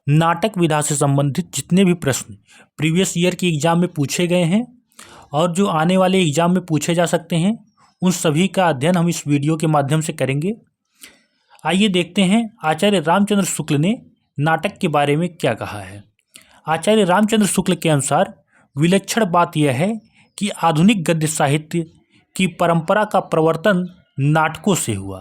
नाटक विधा से संबंधित जितने भी प्रश्न प्रीवियस ईयर के एग्जाम में पूछे गए हैं और जो आने वाले एग्जाम में पूछे जा सकते हैं, उन सभी का अध्ययन हम इस वीडियो के माध्यम से करेंगे। आइए देखते हैं आचार्य रामचंद्र शुक्ल ने नाटक के बारे में क्या कहा है। आचार्य रामचंद्र शुक्ल के अनुसार विलक्षण बात यह है कि आधुनिक गद्य साहित्य की परंपरा का प्रवर्तन नाटकों से हुआ,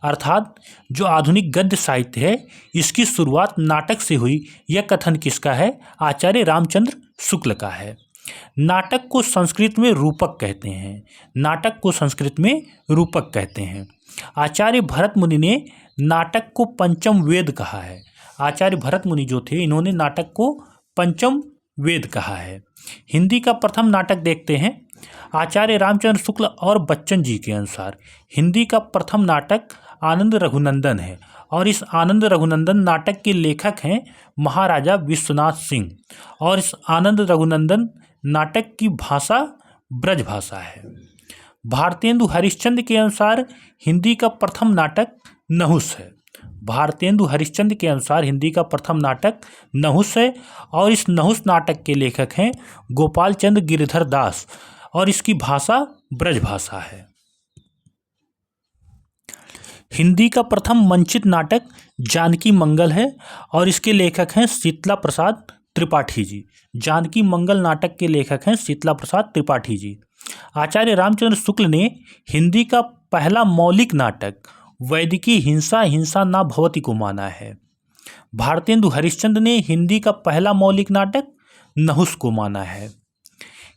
अर्थात जो आधुनिक गद्य साहित्य है इसकी शुरुआत नाटक से हुई। यह कथन किसका है? आचार्य रामचंद्र शुक्ल का है। नाटक को संस्कृत में रूपक कहते हैं। नाटक को संस्कृत में रूपक कहते हैं। आचार्य भरत मुनि ने नाटक को पंचम वेद कहा है। आचार्य भरत मुनि जो थे, इन्होंने नाटक को पंचम वेद कहा है। हिंदी का प्रथम नाटक देखते हैं। आचार्य रामचंद्र शुक्ल और बच्चन जी के अनुसार हिंदी का प्रथम नाटक आनंद रघुनंदन है और इस आनंद रघुनंदन नाटक के लेखक हैं महाराजा विश्वनाथ सिंह और इस आनंद रघुनंदन नाटक की भाषा ब्रज भाषा है। भारतेंदु हरिश्चंद्र के अनुसार हिंदी का प्रथम नाटक नहुस है। भारतेंदु हरिश्चंद्र के अनुसार हिंदी का प्रथम नाटक नहुस है और इस नहुस नाटक के लेखक हैं गोपाल चंद्र गिरधर दास और इसकी भाषा ब्रज भाषा है। हिंदी का प्रथम मंचित नाटक जानकी मंगल है और इसके लेखक हैं शीतला प्रसाद त्रिपाठी जी। जानकी मंगल नाटक के लेखक हैं शीतला प्रसाद त्रिपाठी जी। आचार्य रामचंद्र शुक्ल ने हिंदी का पहला मौलिक नाटक वैदिकी हिंसा हिंसा ना भवति को माना है। भारतेंदु हरिश्चंद्र ने हिंदी का पहला मौलिक नाटक नहुस को माना है।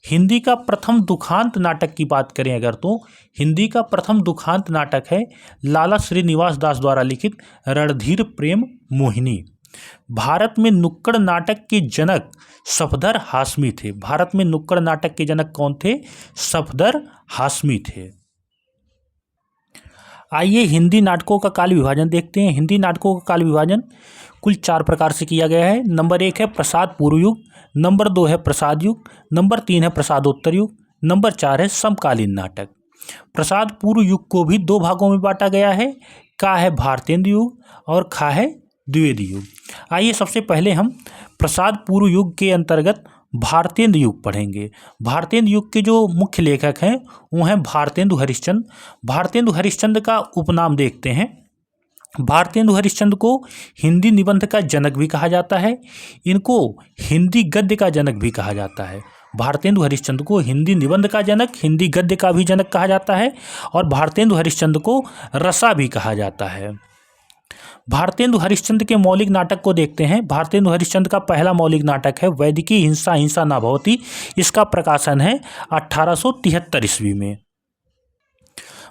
हिंदी का प्रथम दुखांत नाटक की बात करें अगर, तो हिंदी का प्रथम दुखांत नाटक है लाला श्रीनिवास दास द्वारा लिखित रणधीर प्रेम मोहिनी। भारत में नुक्कड़ नाटक के जनक सफदर हाशमी थे। भारत में नुक्कड़ नाटक के जनक कौन थे? सफदर हाशमी थे। आइए हिंदी नाटकों का काल विभाजन देखते हैं। हिंदी नाटकों का काल विभाजन कुल 4 प्रकार से किया गया है। नंबर 1 है प्रसाद पूर्व युग, नंबर 2 है प्रसाद युग, नंबर 3 है प्रसादोत्तर युग, नंबर 4 है समकालीन नाटक। प्रसाद पूर्व युग को भी 2 भागों में बांटा गया है। का है भारतेंदु युग और खा है द्विवेदी युग। आइए सबसे पहले हम प्रसाद पूर्व युग के अंतर्गत भारतेंदु युग पढ़ेंगे। भारतेंदु युग के जो मुख्य लेखक हैं वो हैं भारतेंदु हरिश्चंद्र। भारतेंदु हरिश्चंद्र का उपनाम देखते हैं। भारतेंदु हरिश्चंद्र को हिंदी निबंध का जनक भी कहा जाता है। इनको हिंदी गद्य का जनक भी कहा जाता है। भारतेंदु हरिश्चंद्र को हिंदी निबंध का जनक, हिंदी गद्य का भी जनक कहा जाता है और भारतेंदु हरिश्चंद्र को रसा भी कहा जाता है। भारतेंदु हरिश्चंद्र के मौलिक नाटक को देखते हैं। भारतेंदु हरिश्चंद्र का पहला मौलिक नाटक है वैदिकी हिंसा हिंसा ना भवति। इसका प्रकाशन है 1873 ईस्वी में।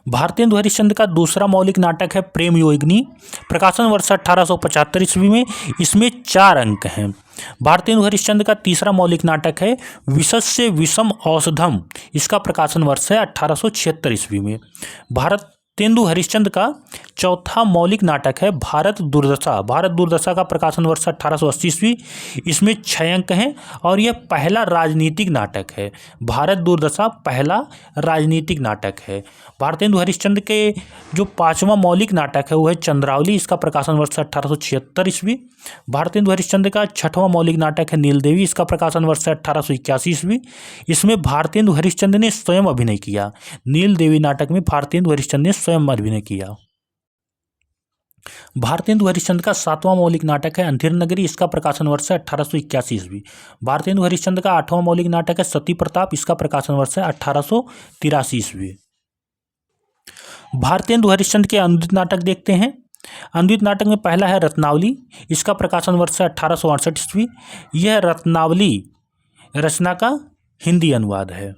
भारतेंदु हरिश्चंद्र का दूसरा मौलिक नाटक है प्रेम योगिनी। प्रकाशन वर्ष 1875 ईस्वी में। इसमें 4 अंक हैं। भारतेंदु हरिश्चंद्र का तीसरा मौलिक नाटक है विशस्य विषम औषधम। इसका प्रकाशन वर्ष है 1876 ईस्वी में। भारतेंदु हरिश्चंद्र का चौथा मौलिक नाटक है भारत दुर्दशा। भारत दुर्दशा का प्रकाशन वर्ष 1880 ईस्वी। इसमें 6 अंक हैं और यह पहला राजनीतिक नाटक है। भारत दुर्दशा पहला राजनीतिक नाटक है। भारतेंदु हरिश्चंद्र के जो 5वां मौलिक नाटक है वो है चंद्रावली। इसका प्रकाशन वर्ष 1876 ईस्वी। भारतेंदु हरिश्चंद्र का 6वां मौलिक नाटक है नीलदेवी। इसका प्रकाशन वर्ष 1881 ईस्वी। इसमें भारतेंदु हरिश्चंद्र ने स्वयं अभिनय किया। नीलदेवी नाटक में भारतेंदु हरिश्चंद्र ने स्वयं अभिनय किया। भारतेंदु हरिश्चंद्र का 7वां मौलिक नाटक है अंधेर नगरी। इसका प्रकाशन वर्ष है 1881 ईस्वी। भारतेंदु हरिश्चंद्र का 8वां मौलिक नाटक है सती प्रताप। इसका प्रकाशन वर्ष है 1883 ईस्वी। भारतेंदु हरिश्चंद्र के अनुदित नाटक देखते हैं। अनुदित नाटक में पहला है रत्नावली। इसका प्रकाशन वर्ष है 1868 ईस्वी। यह रत्नावली रचना का हिंदी अनुवाद है।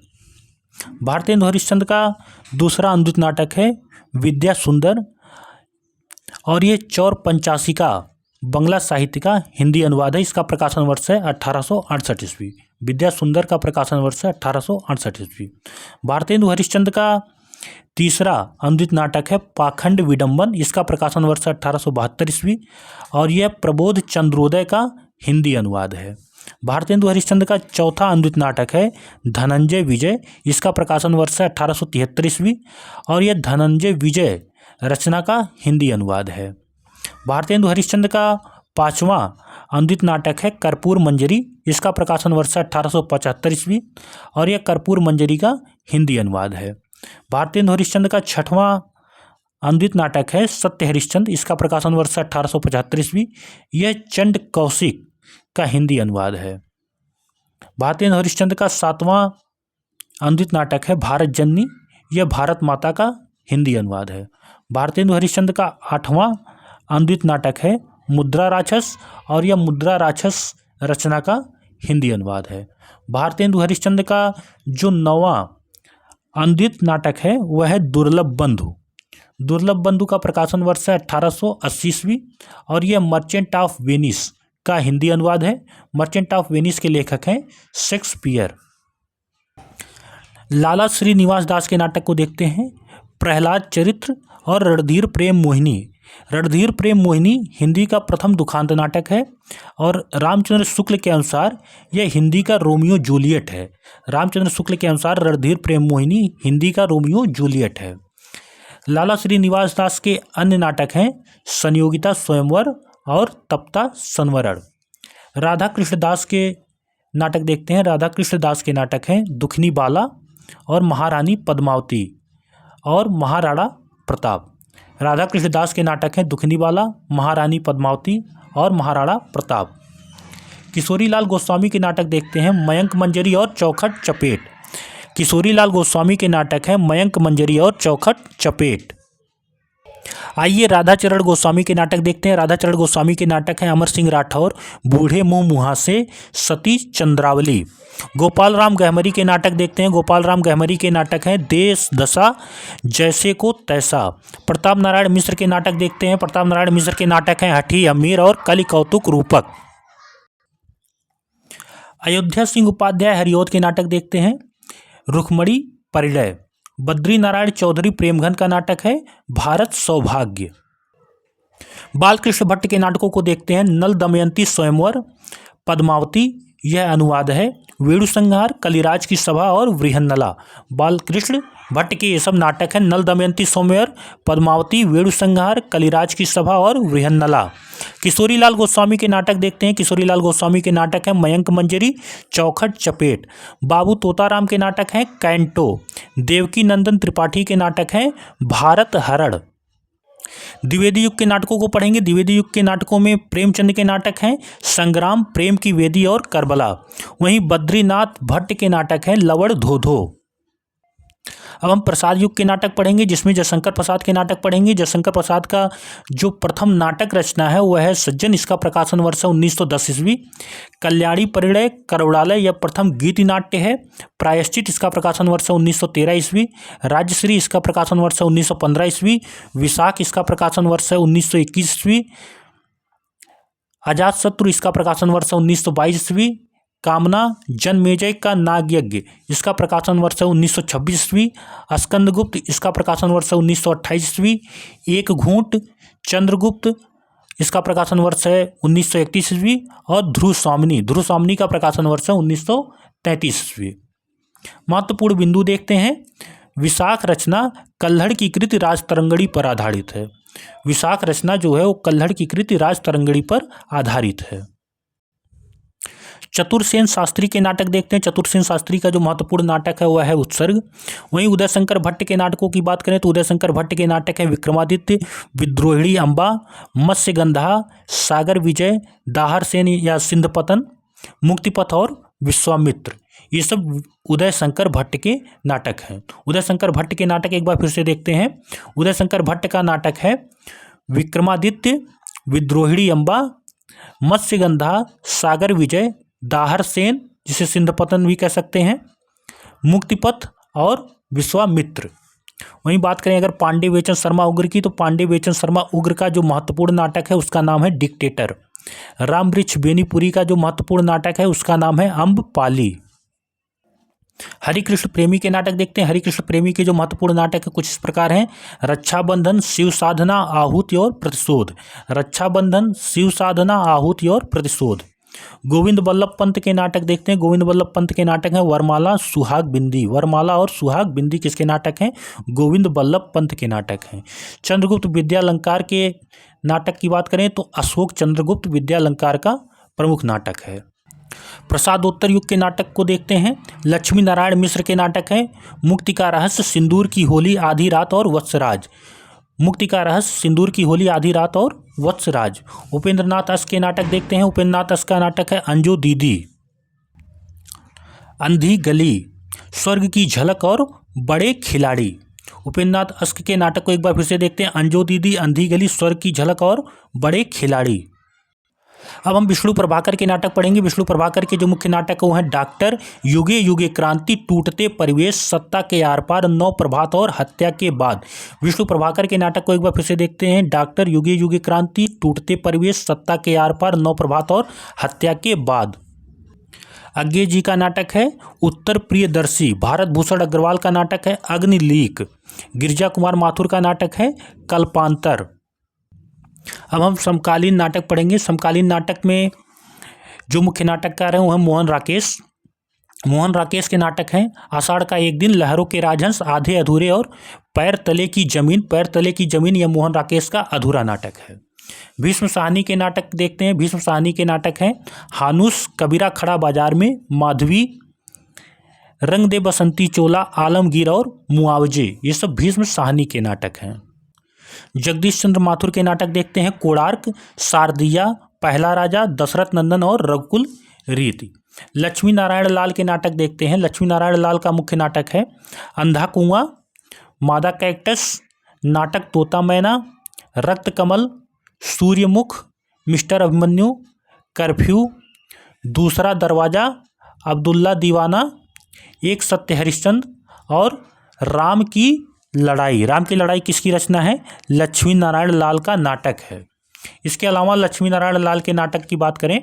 भारतेंदु हरिश्चंद्र का दूसरा अनुदित नाटक है विद्या सुंदर और ये चौर पंचासी का बंगला साहित्य का हिंदी अनुवाद है। इसका प्रकाशन वर्ष है 1868 ईस्वी। विद्या सुंदर का प्रकाशन वर्ष है 1868 ईस्वी। भारतेंदु हरिश्चंद्र का तीसरा अनुदित नाटक है पाखंड विडंबन। इसका प्रकाशन वर्ष 1872 ईस्वी और यह प्रबोध चंद्रोदय का हिंदी अनुवाद है। भारतेंदु हरिश्चंद्र का चौथा अनुदित नाटक है धनंजय विजय। इसका प्रकाशन वर्ष है 1873 ईस्वी और यह धनंजय विजय रचना का हिंदी अनुवाद है। भारतेंदु हरिश्चंद्र का पांचवा अनुदित नाटक है कर्पूर मंजरी, इसका प्रकाशन वर्ष है 1875 ईस्वी और यह कर्पूर मंजरी का हिंदी अनुवाद है। भारतेंदु हरिश्चंद्र का छठवां अनुदित नाटक है सत्य हरिश्चंद्र, इसका प्रकाशन वर्ष 1875 ईस्वी, यह चंड कौशिक का हिंदी अनुवाद है। भारतेंदु हरिश्चंद्र का सातवां अनुदित नाटक है भारत जननी, यह भारत माता का हिंदी अनुवाद है। भारतेंदु हरिश्चंद्र का आठवां अनुदित नाटक है मुद्रा राक्षस और यह मुद्रा राक्षस रचना का हिंदी अनुवाद है। भारतेंदु हरिश्चंद्र का जो नौवां अनुदित नाटक है वह है दुर्लभ बंधु। दुर्लभ बंधु का प्रकाशन वर्ष है 1880 ईस्वी और यह मर्चेंट ऑफ वेनिस का हिंदी अनुवाद है। मर्चेंट ऑफ वेनिस के लेखक हैं शेक्सपियर। लाला श्रीनिवास दास के नाटक को देखते हैं। प्रहलाद चरित्र और रणधीर प्रेम मोहिनी। रणधीर प्रेम मोहिनी हिंदी का प्रथम दुखांत नाटक है और रामचंद्र शुक्ल के अनुसार यह हिंदी का रोमियो जूलियट है। रामचंद्र शुक्ल के अनुसार रणधीर प्रेम मोहिनी हिंदी का रोमियो जूलियट है। लाला श्रीनिवास दास के अन्य नाटक हैं संयोगिता स्वयंवर और तप्ता संवरण। राधा कृष्ण दास के नाटक देखते हैं। राधा कृष्ण दास के नाटक हैं दुखनी बाला और महारानी पद्मावती और महाराणा प्रताप। राधा कृष्ण दास के नाटक हैं दुखनी बाला, महारानी पद्मावती और महाराणा प्रताप। किशोरी लाल गोस्वामी के नाटक देखते हैं मयंक मंजरी और चौखट चपेट। किशोरी लाल गोस्वामी के नाटक हैं मयंक मंजरी और चौखट चपेट। आइए राधाचरण गोस्वामी के नाटक देखते हैं। राधाचरण गोस्वामी के नाटक हैं अमर सिंह राठौर, बूढ़े मुँह मुहासे, सती चंद्रावली। गोपाल राम गहमरी के नाटक देखते हैं। गोपाल राम गहमरी के नाटक हैं देश दशा, जैसे को तैसा। प्रताप नारायण मिश्र के नाटक देखते हैं। प्रताप नारायण मिश्र के नाटक हैं हठी अमीर और कलि कौतुक रूपक। अयोध्या सिंह उपाध्याय हरिऔध के नाटक देखते हैं रुक्मणी परिणय। बद्री नारायण चौधरी प्रेमघन का नाटक है भारत सौभाग्य। बालकृष्ण भट्ट के नाटकों को देखते हैं नल दमयंती स्वयंवर, पद्मावती यह अनुवाद है, वेणु संहार, कलिराज की सभा और वृहन्नला। बालकृष्ण भट्ट के ये सब नाटक हैं नल दमयंती स्वयंवर, पद्मावती, वेणु संहार, कलिराज की सभा और वृहन्नला। किशोरी लाल गोस्वामी के नाटक देखते हैं। किशोरी लाल गोस्वामी के नाटक हैं मयंक मंजरी, चौखट चपेट। बाबू तोताराम के नाटक हैं कैंटो। देवकी नंदन त्रिपाठी के नाटक हैं भारत हरण। द्विवेदी युग के नाटकों को पढ़ेंगे। द्विवेदी युग के नाटकों में प्रेमचंद के नाटक हैं संग्राम, प्रेम की वेदी और करबला। वहीं बद्रीनाथ भट्ट के नाटक हैं लवण धोधो। अब हम प्रसाद युग के नाटक पढ़ेंगे जिसमें जयशंकर प्रसाद के नाटक पढ़ेंगे। जयशंकर प्रसाद का जो प्रथम नाटक रचना है वह है सज्जन, इसका प्रकाशन वर्ष है 1910 ईस्वी। कल्याणी परिणय करौड़ालय यह प्रथम गीति नाट्य है। प्रायश्चित इसका प्रकाशन वर्ष है 1913 ईस्वी। राज्यश्री इसका प्रकाशन वर्ष है 1915 ईस्वी। विशाख इसका प्रकाशन वर्ष है 1921 ईस्वी। अजातशत्रु इसका प्रकाशन वर्ष है 1922 ईस्वी। कामना जनमेजय का नागयज्ञ इसका प्रकाशन वर्ष है 1926 ईस्वी। स्कंदगुप्त इसका प्रकाशन वर्ष है 1928 ईस्वी। एक घूंट चंद्रगुप्त इसका प्रकाशन वर्ष है 1931 ईस्वी। और ध्रुव स्वामिनी का प्रकाशन वर्ष है 1933 ईस्वी। महत्वपूर्ण बिंदु देखते हैं। विशाख रचना कल्हड़ की कृति राजतरंगड़ी पर आधारित है। विशाख रचना जो है वो कल्हड़ की कृति राजतरंगड़ी पर आधारित है। चतुरसेन शास्त्री के नाटक देखते हैं। चतुरसेन शास्त्री का जो महत्वपूर्ण नाटक है वह है उत्सर्ग। वहीं उदयशंकर भट्ट के नाटकों की बात करें तो उदयशंकर भट्ट के नाटक है विक्रमादित्य, विद्रोहिणी अंबा, मत्स्यगंधा, सागर विजय, दाहरसेन या सिंधपतन, मुक्तिपथ और विश्वामित्र। ये सब उदयशंकर भट्ट के नाटक हैं। उदयशंकर भट्ट के नाटक एक बार फिर से देखते हैं। उदयशंकर भट्ट का नाटक है विक्रमादित्य, विद्रोहिणी अंबा, मत्स्यगंधा, सागर विजय, दाहरसेन जिसे सिंधपतन भी कह सकते हैं, मुक्तिपथ और विश्वामित्र। वहीं बात करें अगर पांडे बेचन शर्मा उग्र की तो पांडे बेचन शर्मा उग्र का जो महत्वपूर्ण नाटक है उसका नाम है डिक्टेटर। रामवृक्ष बेनीपुरी का जो महत्वपूर्ण नाटक है उसका नाम है अम्बपाली। हरिकृष्ण प्रेमी के नाटक देखते हैं। हरिकृष्ण प्रेमी के जो महत्वपूर्ण नाटक है कुछ इस प्रकार हैं। रक्षाबंधन, शिव साधना, आहुति और प्रतिशोध। रक्षाबंधन, शिव साधना, आहुति और प्रतिशोध। गोविंद बल्लभ पंत के नाटक देखते हैं। गोविंद बल्लभ पंत के नाटक हैं वरमाला, सुहाग बिंदी। वरमाला और सुहाग बिंदी किसके नाटक हैं? गोविंद बल्लभ पंत के नाटक हैं। चंद्रगुप्त विद्यालंकार के नाटक की बात करें तो अशोक चंद्रगुप्त विद्यालंकार का प्रमुख नाटक है। प्रसादोत्तर युग के नाटक को देखते हैं। लक्ष्मी नारायण मिश्र के नाटक हैं मुक्ति का रहस्य, सिंदूर की होली, आधी रात और वत्सराज। मुक्ति का रहस्य, सिंदूर की होली, आधी रात और वत्सराज। उपेंद्र नाथ अस के नाटक देखते हैं। उपेंद्र नाथ अस का नाटक है अंजू दीदी, अंधी गली, स्वर्ग की झलक और बड़े खिलाड़ी। उपेंद्र नाथ अस्क के नाटक को एक बार फिर से देखते हैं। अंजू दीदी, अंधी गली, स्वर्ग की झलक और बड़े खिलाड़ी। अब हम विष्णु प्रभाकर के नाटक पढ़ेंगे। विष्णु प्रभाकर के जो मुख्य नाटक है वो हैं डॉक्टर, युगे युगे क्रांति, टूटते परिवेश, सत्ता के आर पार, नौ प्रभात और हत्या के बाद। विष्णु प्रभाकर के नाटक को एक बार फिर से देखते हैं। डॉक्टर, युगे युगे क्रांति, टूटते परिवेश, सत्ता के आर पार, नौ प्रभात और हत्या के बाद। अज्ञे जी का नाटक है उत्तर प्रियदर्शी। भारत भूषण अग्रवाल का नाटक है अग्निलीक। गिरिजा कुमार माथुर का नाटक है कल्पांतर। अब हम समकालीन नाटक पढ़ेंगे। समकालीन नाटक में जो मुख्य नाटककार हैं वो हैं मोहन राकेश। मोहन राकेश के नाटक हैं आषाढ़ का एक दिन, लहरों के राजहंस, आधे अधूरे और पैर तले की जमीन। पैर तले की जमीन यह मोहन राकेश का अधूरा नाटक है। भीष्म साहनी के नाटक देखते हैं। भीष्म साहनी के नाटक हैं हानुस, कबीरा खड़ा बाजार में, माधवी, रंग दे बसंती चोला, आलमगीर और मुआवजे। ये सब भीष्म साहनी के नाटक हैं। जगदीश चंद्र माथुर के नाटक देखते हैं कोणार्क, शारदिया, पहला राजा, दशरथ नंदन और रघुकुल रीति। लक्ष्मी नारायण लाल के नाटक देखते हैं। लक्ष्मी नारायण लाल का मुख्य नाटक है अंधा कुआं, मादा कैक्टस, नाटक तोता मैना, रक्त कमल, सूर्यमुख, मिस्टर अभिमन्यु, कर्फ्यू, दूसरा दरवाजा, अब्दुल्ला दीवाना, एक सत्य हरिश्चंद्र और राम की लड़ाई। राम की लड़ाई किसकी रचना है? लक्ष्मी नारायण लाल का नाटक है। इसके अलावा लक्ष्मी नारायण लाल के नाटक की बात करें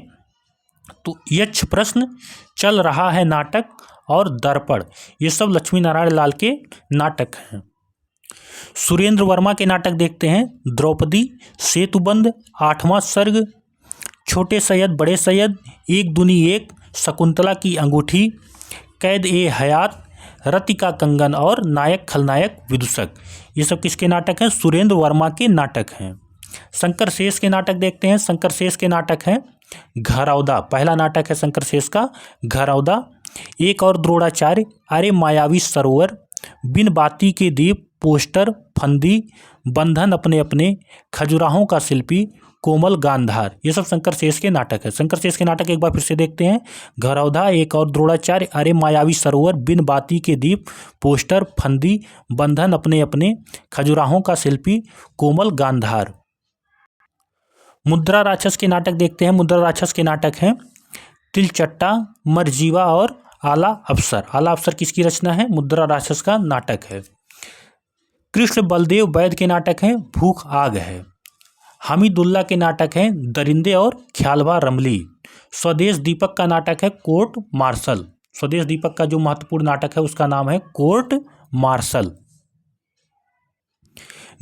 तो यक्ष प्रश्न, चल रहा है नाटक और दर्पण, ये सब लक्ष्मी नारायण लाल के नाटक हैं। सुरेंद्र वर्मा के नाटक देखते हैं द्रौपदी, सेतुबंद, आठवां सर्ग, छोटे सैयद बड़े सैयद, एक दुनी एक, शकुंतला की अंगूठी, कैद ए हयात, रति का कंगन और नायक खलनायक विदूषक। ये सब किसके नाटक हैं? सुरेंद्र वर्मा के नाटक हैं। शंकर शेष के नाटक देखते हैं। शंकर शेष के नाटक हैं घरौदा, पहला नाटक है शंकर शेष का घरौदा, एक और द्रोणाचार्य, अरे मायावी सरोवर, बिन बाती के दीप, पोस्टर, फंदी, बंधन अपने अपने, खजुराहों का शिल्पी, कोमल गांधार। ये सब शंकर शेष के नाटक है। शंकर शेष के नाटक एक बार फिर से देखते हैं घरौदा, एक और द्रोणाचार्य, अरे मायावी सरोवर, बिन बाती के दीप, पोस्टर, फंदी, बंधन अपने अपने, खजुराहों का शिल्पी, कोमल गांधार। मुद्रा राक्षस के नाटक देखते हैं। मुद्रा राक्षस के नाटक हैं तिलचट्टा, मरजीवा और आला अफसर। आला अफसर किसकी रचना है? मुद्रा राक्षस का नाटक है। कृष्ण बलदेव वैद्य के नाटक हैं भूख आग है। हमीदुल्ला के नाटक हैं दरिंदे और ख्यालवा रमली। स्वदेश दीपक का नाटक है कोर्ट मार्शल। स्वदेश दीपक का जो महत्वपूर्ण नाटक है उसका नाम है कोर्ट मार्शल।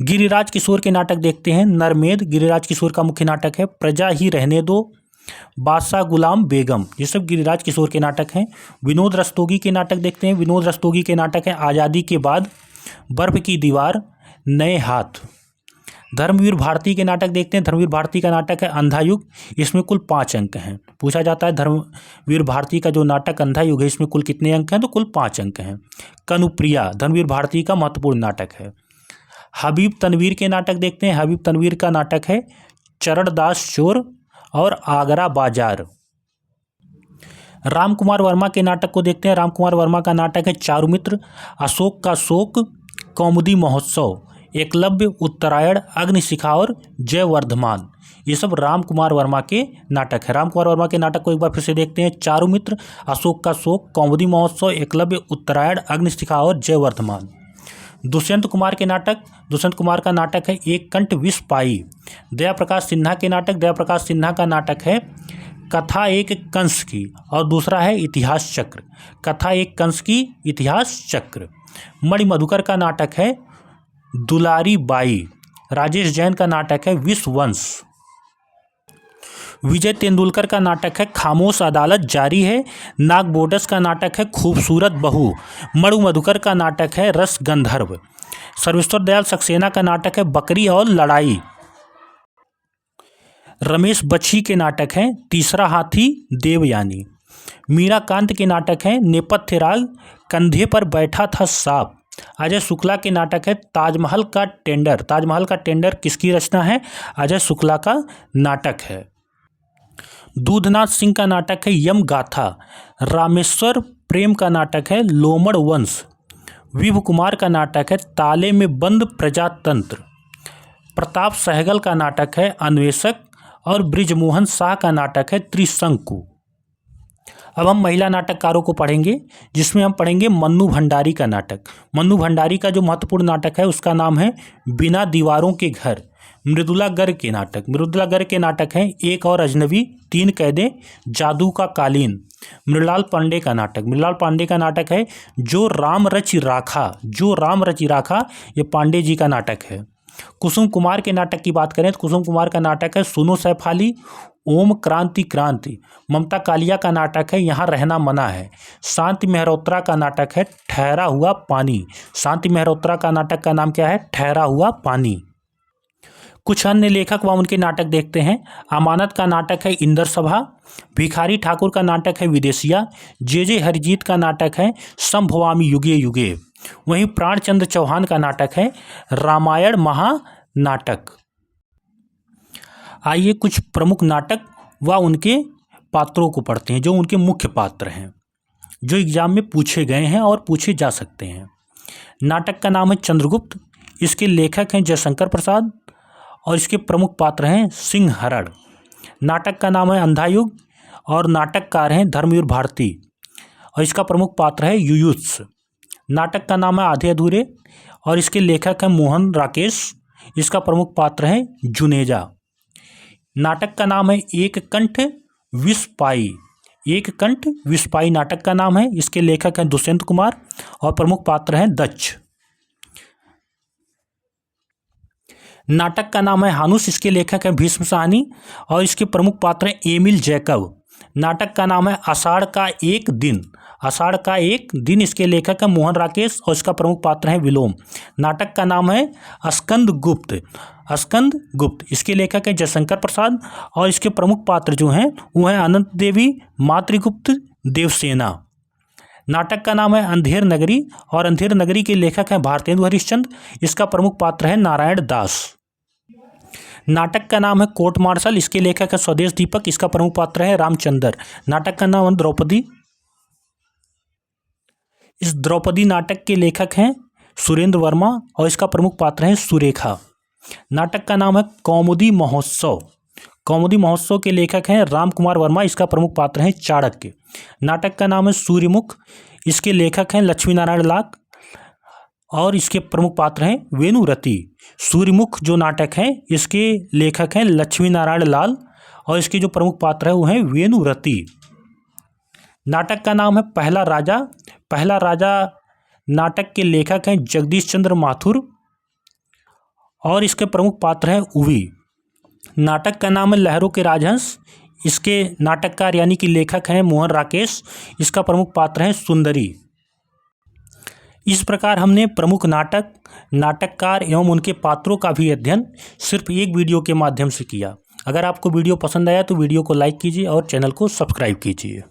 गिरिराज किशोर के नाटक देखते हैं नरमेद। गिरिराज किशोर का मुख्य नाटक है प्रजा ही रहने दो, बादशाह गुलाम बेगम। ये सब गिरिराज किशोर के नाटक हैं। विनोद रस्तोगी के नाटक देखते हैं। विनोद रस्तोगी के नाटक है आज़ादी के बाद, बर्फ की दीवार, नए हाथ। धर्मवीर भारती के नाटक देखते हैं। धर्मवीर भारती का नाटक है अंधा युग। इसमें कुल 5 अंक हैं। पूछा जाता है धर्मवीर भारती का जो नाटक अंधा युग है इसमें कुल कितने अंक हैं? तो कुल 5 अंक हैं। कनुप्रिया धर्मवीर भारती का महत्वपूर्ण नाटक है। हबीब तनवीर के नाटक देखते हैं। हबीब तनवीर का नाटक है चरणदास चोर और आगरा बाजार। राम कुमार वर्मा के नाटक को देखते हैं। राम कुमार वर्मा का नाटक है चारुमित्र, अशोक का शोक, कौमुदी महोत्सव, एकलव्य, उत्तरायण, अग्निशिखा और जयवर्धमान। ये सब राम कुमार वर्मा के नाटक है। राम कुमार वर्मा के नाटक को एक बार फिर से देखते हैं चारुमित्र, अशोक का शोक, कौमुदी महोत्सव, एकलव्य, उत्तरायण, अग्निशिखा और जयवर्धमान। दुष्यंत कुमार के नाटक, दुष्यंत कुमार का नाटक है एक कंठ विष पाई। दया प्रकाश सिन्हा के नाटक, दया प्रकाश सिन्हा का नाटक है कथा एक कंस की और दूसरा है इतिहास चक्र। कथा एक कंस की, इतिहास चक्र। मणि मधुकर का नाटक है दुलारी बाई। राजेश जैन का नाटक है विश्ववंश। विजय तेंदुलकर का नाटक है खामोश अदालत जारी है। नाग बोडस का नाटक है खूबसूरत बहू। मणु मधुकर का नाटक है रस गंधर्व। सर्वेश्वर दयाल सक्सेना का नाटक है बकरी और लड़ाई। रमेश बच्छी के नाटक हैं तीसरा हाथी देवयानी। मीराकांत के नाटक हैं नेपथ्य राग कंधे पर बैठा था सांप। अजय शुक्ला के नाटक है ताजमहल का टेंडर। ताजमहल का टेंडर किसकी रचना है? अजय शुक्ला का नाटक है। दूधनाथ सिंह का नाटक है यम गाथा। रामेश्वर प्रेम का नाटक है लोमड़ वंश। विभु कुमार का नाटक है ताले में बंद प्रजातंत्र। प्रताप सहगल का नाटक है अन्वेषक और बृजमोहन शाह का नाटक है त्रिशंकु। अब हम महिला नाटककारों को पढ़ेंगे, जिसमें हम पढ़ेंगे मन्नू भंडारी का नाटक। मन्नू भंडारी का जो महत्वपूर्ण नाटक है उसका नाम है बिना दीवारों के घर। मृदुला गर्ग के नाटक। मृदुला गर्ग के नाटक हैं एक और अजनबी, तीन कैदे, जादू का कालीन। मृणाल पांडे का नाटक। मृणाल पांडे का नाटक है जो राम रचि राखा। जो राम रचि राखा ये पांडे जी का नाटक है। कुसुम कुमार के नाटक की बात करें तो कुसुम कुमार का नाटक है सुनो सैफाली ओम क्रांति क्रांति। ममता कालिया का नाटक है यहाँ रहना मना है। शांति मेहरोत्रा का नाटक है ठहरा हुआ पानी। शांति मेहरोत्रा का नाटक का नाम क्या है? ठहरा हुआ पानी। कुछ अन्य लेखक व उनके नाटक देखते हैं। अमानत का नाटक है इंदर सभा। भिखारी ठाकुर का नाटक है विदेशिया। जे हरिजीत का नाटक है संभवामी युगे युगे। वहीं प्राणचंद्र चौहान का नाटक है रामायण महानाटक। आइए कुछ प्रमुख नाटक व उनके पात्रों को पढ़ते हैं, जो उनके मुख्य पात्र हैं, जो एग्जाम में पूछे गए हैं और पूछे जा सकते हैं। नाटक का नाम है चंद्रगुप्त। इसके लेखक हैं जयशंकर प्रसाद और इसके प्रमुख पात्र हैं सिंहरण। नाटक का नाम है अंधायुग और नाटककार हैं धर्मवीर भारती और इसका प्रमुख पात्र है युयुत्स। नाटक का नाम है आधे अधूरे और इसके लेखक हैं मोहन राकेश। इसका प्रमुख पात्र है जुनेजा। नाटक का नाम है एक कंठ विस्पाई। एक कंठ विस्पाई नाटक का नाम है। इसके लेखक हैं दुष्यंत कुमार और प्रमुख पात्र हैं दक्ष। नाटक का नाम है हानुस। इसके लेखक हैं भीष्म साहनी और इसके प्रमुख पात्र हैं एमिल जैकब। नाटक का नाम है आषाढ़ का एक दिन। आषाढ़ का एक दिन इसके लेखक हैं मोहन राकेश और इसका प्रमुख पात्र है विलोम। नाटक का नाम है स्कंद गुप्त। स्कंद गुप्त इसके लेखक हैं जयशंकर प्रसाद और इसके प्रमुख पात्र जो हैं वो हैं अनंत देवी, मातृगुप्त, देवसेना। नाटक का नाम है अंधेर नगरी और अंधेर नगरी के लेखक हैं भारतेंदु हरिश्चंद्र। इसका प्रमुख पात्र है नारायण दास। नाटक का नाम है कोर्ट मार्शल। इसके लेखक है स्वदेश दीपक। इसका प्रमुख पात्र है रामचंद्र। नाटक का नाम है द्रौपदी। इस द्रौपदी नाटक के लेखक हैं सुरेंद्र वर्मा और इसका प्रमुख पात्र है सुरेखा। नाटक का नाम है कौमुदी महोत्सव। कौमुदी महोत्सव के लेखक हैं राम कुमार वर्मा। इसका प्रमुख पात्र है चाणक्य। नाटक का नाम है सूर्यमुख। इसके लेखक हैं लक्ष्मी नारायण लाख और इसके प्रमुख पात्र हैं वेणुरति। सूर्यमुख जो नाटक है इसके लेखक हैं लक्ष्मी नारायण लाल और इसके जो प्रमुख पात्र है वो हैं वेणुरति। नाटक का नाम है पहला राजा। पहला राजा नाटक के लेखक हैं जगदीश चंद्र माथुर और इसके प्रमुख पात्र हैं उवी। नाटक का नाम है लहरों के राजहंस। इसके नाटककार यानी कि लेखक हैं मोहन राकेश। इसका प्रमुख पात्र है सुंदरी। इस प्रकार हमने प्रमुख नाटक, नाटककार एवं उनके पात्रों का भी अध्ययन सिर्फ एक वीडियो के माध्यम से किया। अगर आपको वीडियो पसंद आया तो वीडियो को लाइक कीजिए और चैनल को सब्सक्राइब कीजिए।